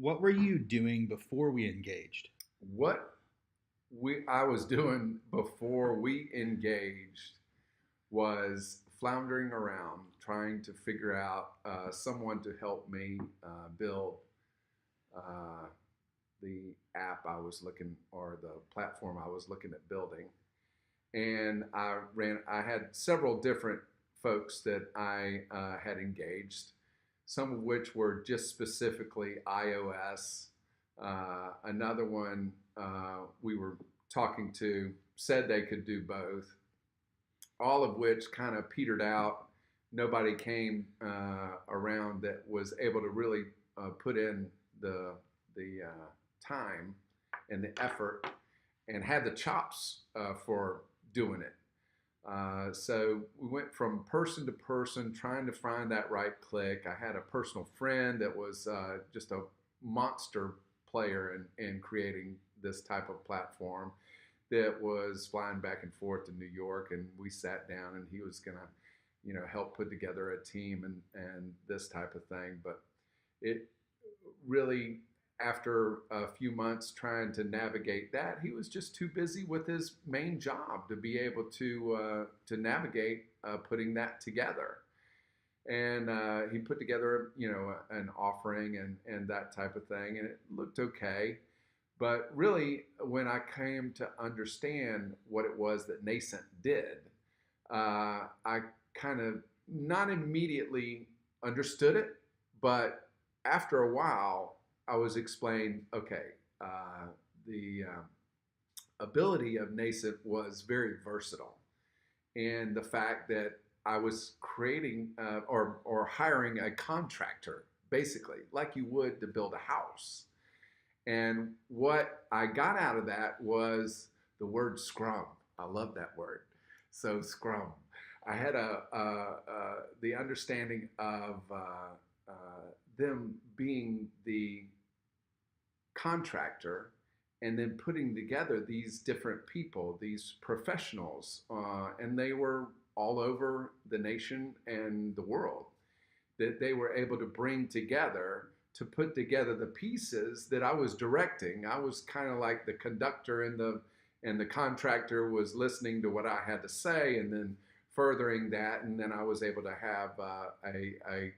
What were you doing before we engaged? What I was doing before we engaged was floundering around trying to figure out someone to help me build uh, the app I was looking, or the platform I was looking at building. And I had several different folks that I had engaged, some of which were just specifically iOS. Another one we were talking to said they could do both, all of which kind of petered out. Nobody came around that was able to really put in the time and the effort and had the chops for doing it. So we went from person to person trying to find that right click. I had a personal friend that was just a monster player in creating this type of platform, that was flying back and forth to New York, and we sat down and he was gonna, help put together a team and this type of thing. But it really, after a few months trying to navigate that, he was just too busy with his main job to be able to navigate putting that together. And he put together, an offering and that type of thing, and it looked okay. But really, when I came to understand what it was that Nascent did, I kind of not immediately understood it, but after a while, I was explained, okay, the ability of Nascent was very versatile. And the fact that I was creating or hiring a contractor, basically, like you would to build a house. And what I got out of that was the word Scrum. I love that word. So Scrum. I had the understanding of them being the contractor and then putting together these different people, these professionals, and they were all over the nation and the world, that they were able to bring together to put together the pieces that I was directing. I was kind of like the conductor, and the contractor was listening to what I had to say and then furthering that, and then I was able to have a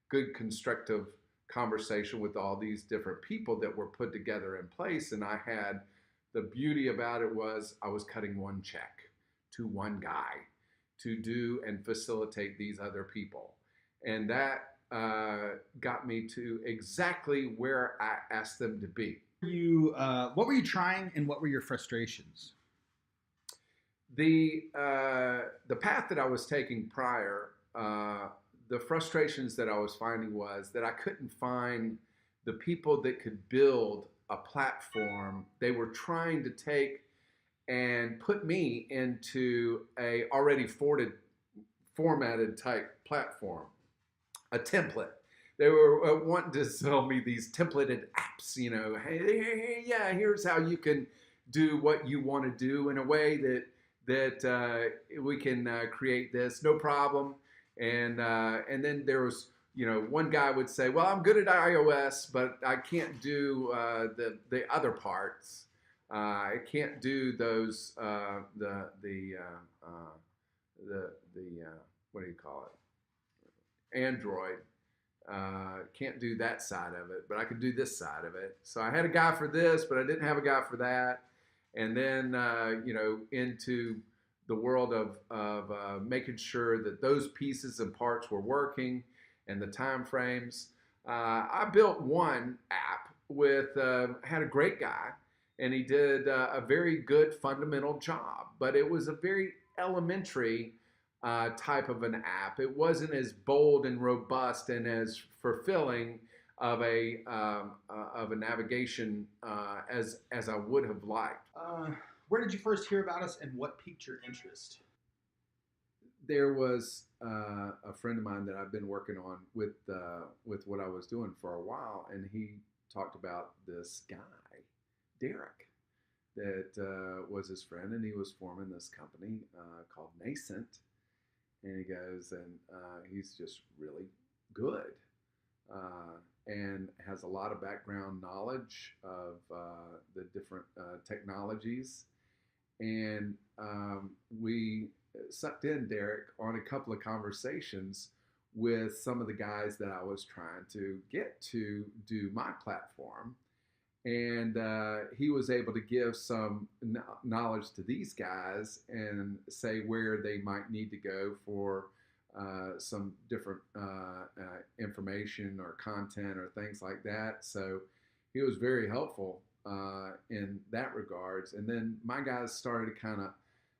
good constructive conversation with all these different people that were put together in place. And I had, the beauty about it was I was cutting one check to one guy to do and facilitate these other people. And that got me to exactly where I asked them to be. What were you trying, and what were your frustrations? The path that I was taking prior, the frustrations that I was finding was that I couldn't find the people that could build a platform. They were trying to take and put me into a already formatted type platform, a template. They were wanting to sell me these templated apps, hey, yeah, here's how you can do what you want to do in a way that we can create this, no problem. And then there was, one guy would say, well, I'm good at iOS, but I can't do the other parts. I can't do those what do you call it? Android. Can't do that side of it, but I can do this side of it. So I had a guy for this, but I didn't have a guy for that. And then, into the world of making sure that those pieces and parts were working and the time frames. I built one app with, had a great guy, and he did a very good fundamental job, but it was a very elementary type of an app. It wasn't as bold and robust and as fulfilling of a navigation as I would have liked. Where did you first hear about us, and what piqued your interest? There was a friend of mine that I've been working on with what I was doing for a while, and he talked about this guy, Derek, that was his friend, and he was forming this company called Nascent. And he goes, and he's just really good. and has a lot of background knowledge of the different technologies. And we sucked in Derek on a couple of conversations with some of the guys that I was trying to get to do my platform. And he was able to give some knowledge to these guys and say where they might need to go for some different information or content or things like that. So he was very helpful in that regards. And then my guys started to kind of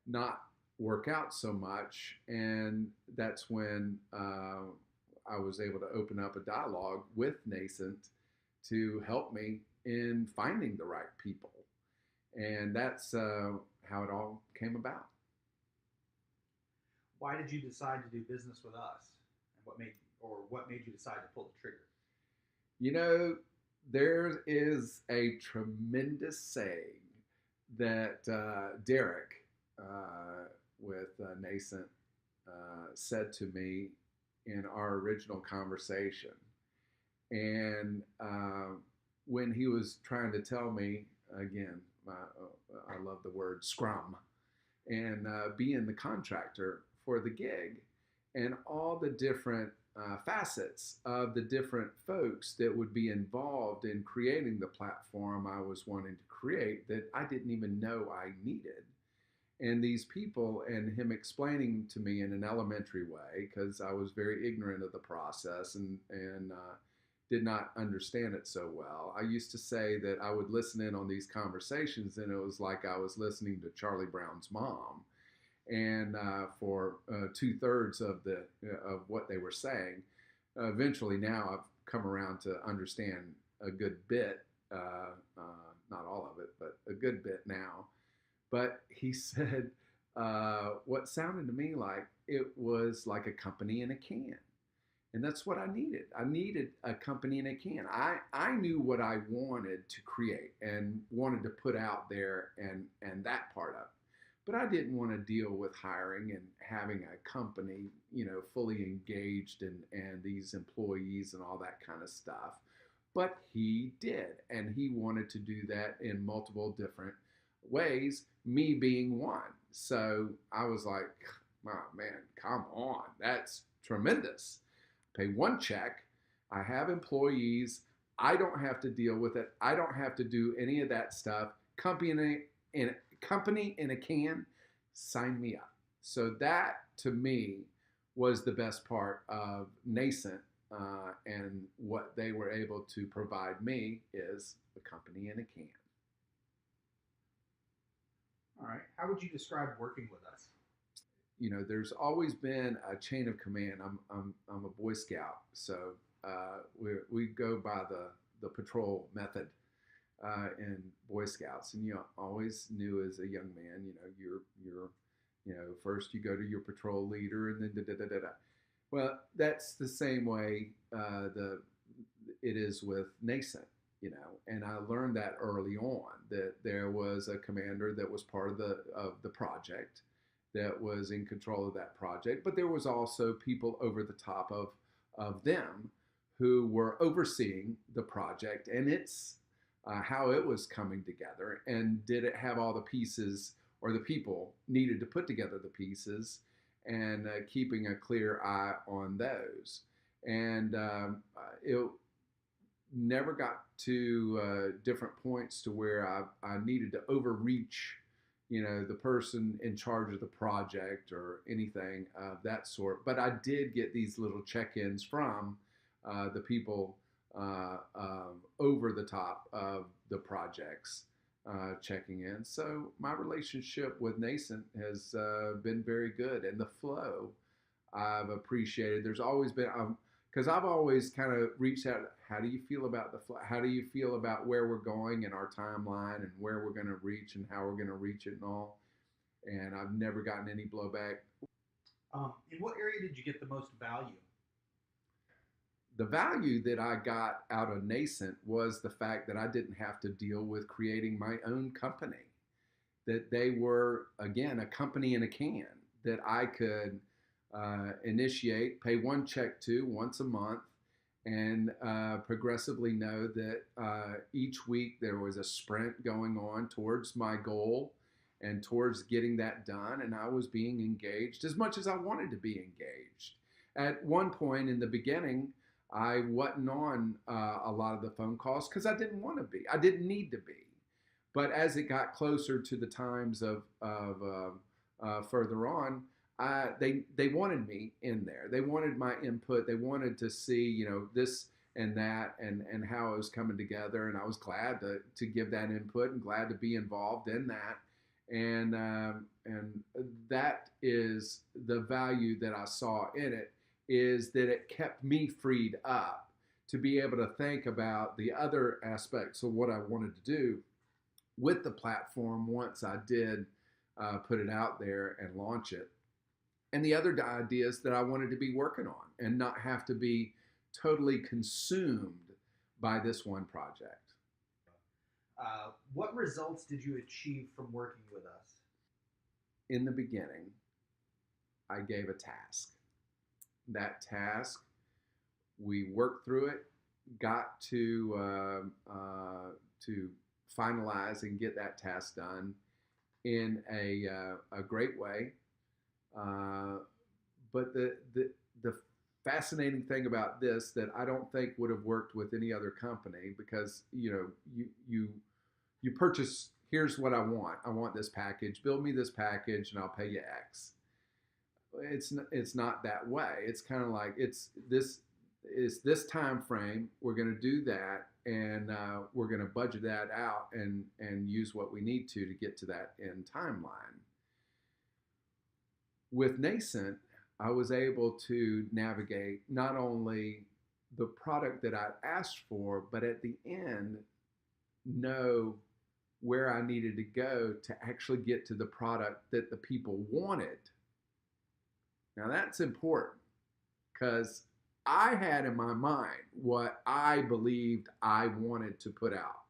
not work out so much, and that's when I was able to open up a dialogue with Nascent to help me in finding the right people, and that's how it all came about. Why did you decide to do business with us, and what made you decide to pull the trigger? You know, there is a tremendous saying that Derek with Nascent said to me in our original conversation. And when he was trying to tell me, again, I love the word scrum, and being the contractor for the gig, and all the different facets of the different folks that would be involved in creating the platform I was wanting to create that I didn't even know I needed. And these people, and him explaining to me in an elementary way, because I was very ignorant of the process and did not understand it so well. I used to say that I would listen in on these conversations, and it was like I was listening to Charlie Brown's mom. And for 2/3 of what they were saying, eventually now I've come around to understand a good bit, not all of it, but a good bit now. But he said what sounded to me like it was like a company in a can. And that's what I needed. I needed a company in a can. I knew what I wanted to create and wanted to put out there, and that part of it. But I didn't want to deal with hiring and having a company, fully engaged and these employees and all that kind of stuff. But he did, and he wanted to do that in multiple different ways, me being one. So I was like, oh man, come on, that's tremendous. Pay one check, I have employees, I don't have to deal with it, I don't have to do any of that stuff. Company in a can, sign me up. So that to me was the best part of Nascent, and what they were able to provide me is a company in a can. All right. How would you describe working with us? There's always been a chain of command. I'm a Boy Scout, so we go by the patrol method in Boy Scouts, and you always knew as a young man, you're first you go to your patrol leader, and then da da da da da. Well, that's the same way it is with Nascent. And I learned that early on, that there was a commander that was part of the project, that was in control of that project, but there was also people over the top of them who were overseeing the project and its how it was coming together, and did it have all the pieces, or the people needed to put together the pieces, and keeping a clear eye on those. And it never got to different points to where I needed to overreach, the person in charge of the project or anything of that sort. But I did get these little check-ins from the people over the top of the projects checking in. So my relationship with Nascent has been very good, and the flow I've appreciated. There's always been, because I've always kind of reached out. How do you feel about the flow? How do you feel about where we're going in our timeline, and where we're going to reach, and how we're going to reach it and all? And I've never gotten any blowback. In what area did you get the most value? The value that I got out of Nascent was the fact that I didn't have to deal with creating my own company. That they were, again, a company in a can that I could initiate, pay one check to once a month, and progressively know that each week there was a sprint going on towards my goal and towards getting that done. And I was being engaged as much as I wanted to be engaged. At one point in the beginning, I wasn't on a lot of the phone calls because I didn't want to be. I didn't need to be. But as it got closer to the times of further on, they wanted me in there. They wanted my input. They wanted to see, this and that, and how it was coming together. And I was glad to give that input and glad to be involved in that. And that is the value that I saw in it, is that it kept me freed up to be able to think about the other aspects of what I wanted to do with the platform once I did put it out there and launch it. And the other ideas that I wanted to be working on and not have to be totally consumed by this one project. What results did you achieve from working with us? In the beginning, I gave a task. That task, we worked through it, got to finalize and get that task done in a great way. But the fascinating thing about this that I don't think would have worked with any other company, because you purchase, here's what I want. I want this package. Build me this package, and I'll pay you X. It's not that way. It's kind of like it's this time frame. We're going to do that, and we're going to budget that out and use what we need to get to that end timeline. With Nascent, I was able to navigate not only the product that I'd asked for, but at the end, know where I needed to go to actually get to the product that the people wanted. Now that's important, because I had in my mind what I believed I wanted to put out.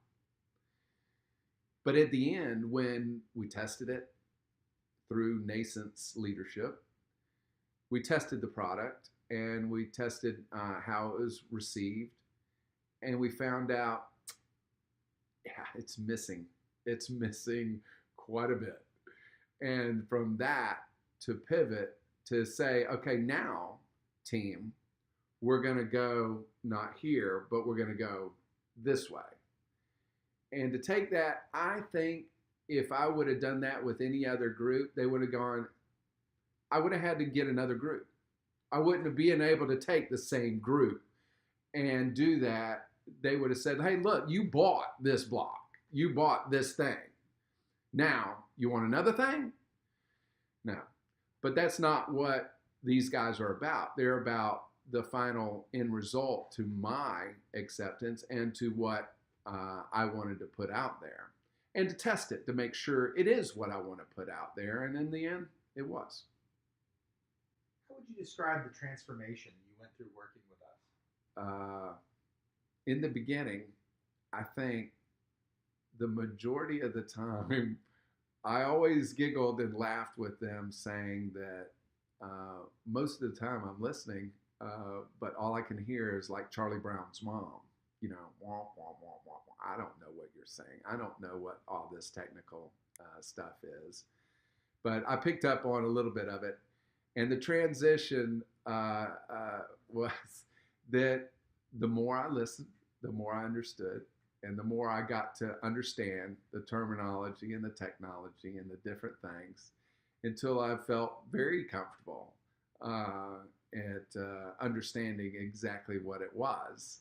But at the end, when we tested it through Nascent's leadership, we tested the product and we tested how it was received, and we found out, yeah, it's missing. It's missing quite a bit. And from that to pivot to say, okay, now team, we're going to go not here, but we're going to go this way. And to take that, I think if I would have done that with any other group, they would have gone, I would have had to get another group. I wouldn't have been able to take the same group and do that. They would have said, hey, look, you bought this block. You bought this thing. Now, you want another thing? No. But that's not what these guys are about. They're about the final end result to my acceptance and to what I wanted to put out there, and to test it to make sure it is what I want to put out there. And in the end, it was. How would you describe the transformation you went through working with us? In the beginning, I think the majority of the time, I always giggled and laughed with them, saying that most of the time I'm listening, but all I can hear is like Charlie Brown's mom, wah, wah, wah, wah, wah. I don't know what you're saying. I don't know what all this technical stuff is. But I picked up on a little bit of it. And the transition was that the more I listened, the more I understood, and the more I got to understand the terminology and the technology and the different things, until I felt very comfortable at understanding exactly what it was.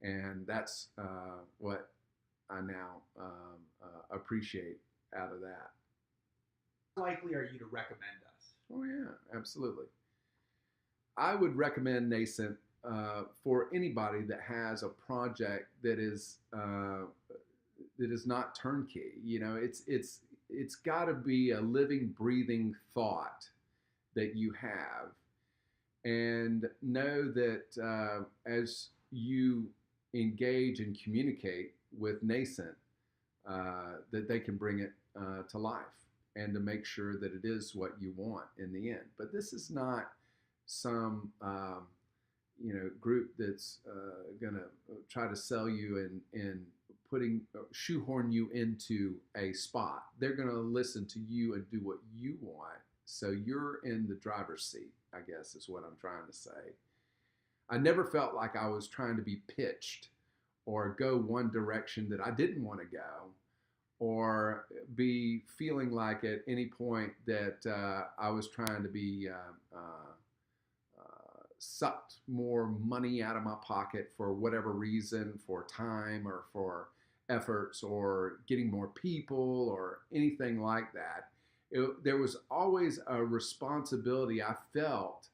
And that's what I now appreciate out of that. How likely are you to recommend us? Oh yeah, absolutely. I would recommend Nascent for anybody that has a project that is not turnkey. It's got to be a living, breathing thought that you have, and know that as you engage and communicate with Nascent, that they can bring it to life, and to make sure that it is what you want in the end. But this is not some group that's going to try to sell you and putting shoehorn you into a spot. They're going to listen to you and do what you want. So you're in the driver's seat, I guess is what I'm trying to say. I never felt like I was trying to be pitched or go one direction that I didn't want to go, or be feeling like at any point that I was trying to be sucked more money out of my pocket for whatever reason, for time or for efforts or getting more people or anything like that. There was always a responsibility I felt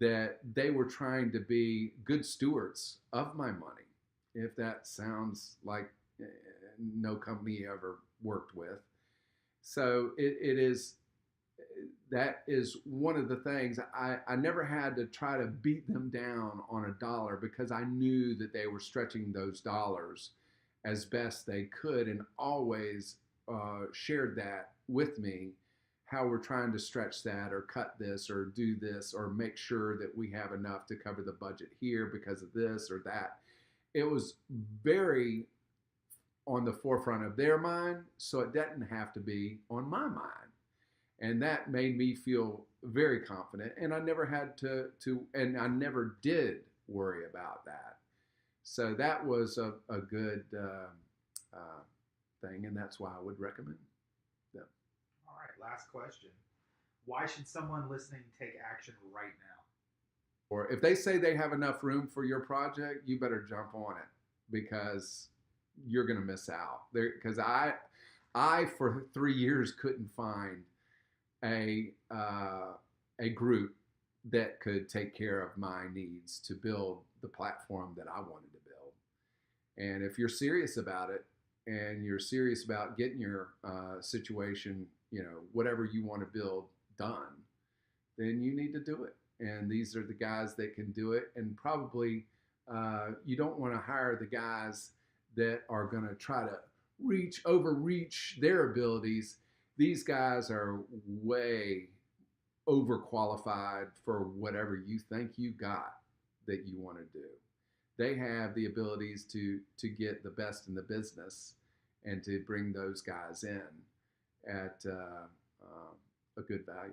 that they were trying to be good stewards of my money, if that sounds like no company ever worked with. So it is, that is one of the things. I never had to try to beat them down on a dollar because I knew that they were stretching those dollars as best they could, and always shared that with me, how we're trying to stretch that or cut this or do this or make sure that we have enough to cover the budget here because of this or that. It was very on the forefront of their mind, so it didn't have to be on my mind. And that made me feel very confident. And I never had to and I never did worry about that. So that was a good thing, and that's why I would recommend them. All right, last question. Why should someone listening take action right now? Or if they say they have enough room for your project, you better jump on it, because you're going to miss out. Because I for 3 years couldn't find a group that could take care of my needs to build the platform that I wanted to build. And if you're serious about it, and you're serious about getting your situation, whatever you want to build done, then you need to do it. And these are the guys that can do it. And probably you don't want to hire the guys that are going to try to overreach their abilities. These guys are way overqualified for whatever you think you got that you want to do. They have the abilities to get the best in the business and to bring those guys in at a good value.